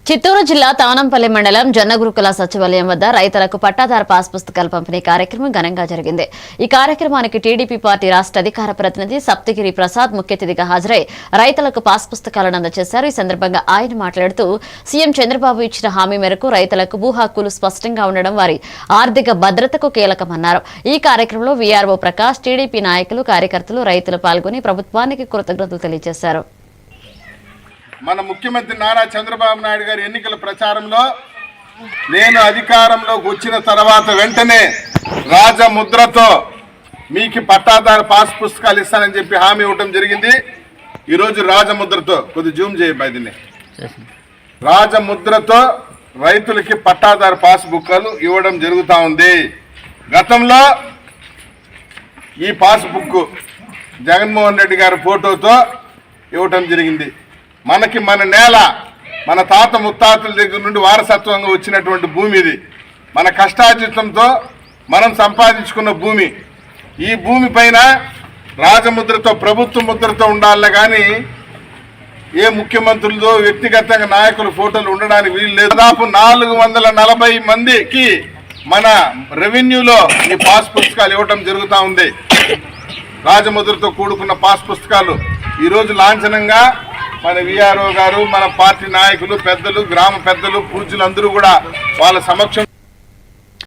చిత్తూరు జిల్లా తానంపల్లి మండలం జొన్నగురుకుల సచివాలయం వద్ద రైతులకు పట్టాదారు పాస్ పుస్తకాల పంపిణీ కార్యక్రమం ఘనంగా జరిగింది। ఈ కార్యక్రమానికి టీడీపీ పార్టీ రాష్ట్ర అధికార ప్రతినిధి సప్తగిరి ప్రసాద్ ముఖ్య అతిథిగా హాజరై రైతులకు పాస్ పుస్తకాలను అందజేశారు। ఈ సందర్భంగా ఆయన మాట్లాడుతూ సీఎం చంద్రబాబు ఇచ్చిన హామీ మేరకు రైతులకు భూ హక్కులు స్పష్టంగా ఉండడం వారి ఆర్థిక భద్రతకు కీలకమన్నారు। ఈ కార్యక్రమంలో వీఆర్ఓ ప్రకాష్, టీడీపీ నాయకులు, కార్యకర్తలు, రైతులు పాల్గొని ప్రభుత్వానికి కృతజ్ఞతలు తెలియజేశారు। మన ముఖ్యమంత్రి నారా చంద్రబాబు నాయుడు గారి ఎన్నికల ప్రచారంలో నేను అధికారంలోకి వచ్చిన తర్వాత వెంటనే రాజముద్రతో మీకు పట్టాదారు పాస్ పుస్తకాలు ఇస్తానని చెప్పి హామీ ఇవ్వడం జరిగింది। ఈరోజు రాజముద్రతో కొద్ది జూమ్ చేయబడింది, రాజముద్రతో రైతులకి పట్టాదారు పాస్ బుక్లు ఇవ్వడం జరుగుతూ ఉంది। గతంలో ఈ పాస్ బుక్ జగన్మోహన్ రెడ్డి గారి ఫోటోతో ఇవ్వటం జరిగింది। మనకి మన నేల మన తాత ముత్తాతల దగ్గర నుండి వారసత్వంగా వచ్చినటువంటి భూమి ఇది, మన కష్టార్జితంతో మనం సంపాదించుకున్న భూమి। ఈ భూమి పైన రాజముద్రతో ప్రభుత్వ ముద్రతో ఉండాలి కానీ ఏ ముఖ్యమంత్రులతో వ్యక్తిగతంగా నాయకుల ఫోటోలు ఉండడానికి వీలు లేదు। దాదాపు 440 మందికి మన రెవెన్యూలో ఈ పాస్ పుస్తకాలు ఇవ్వటం జరుగుతూ ఉంది। రాజముద్రతో కూడుకున్న పాస్ పుస్తకాలు ఈరోజు లాంఛనంగా మన వీఆర్ఓ గారు, మన పార్టీ నాయకులు, పెద్దలు, గ్రామ పెద్దలు, పూజ్యులందరూ కూడా వాళ్ళ సమక్షం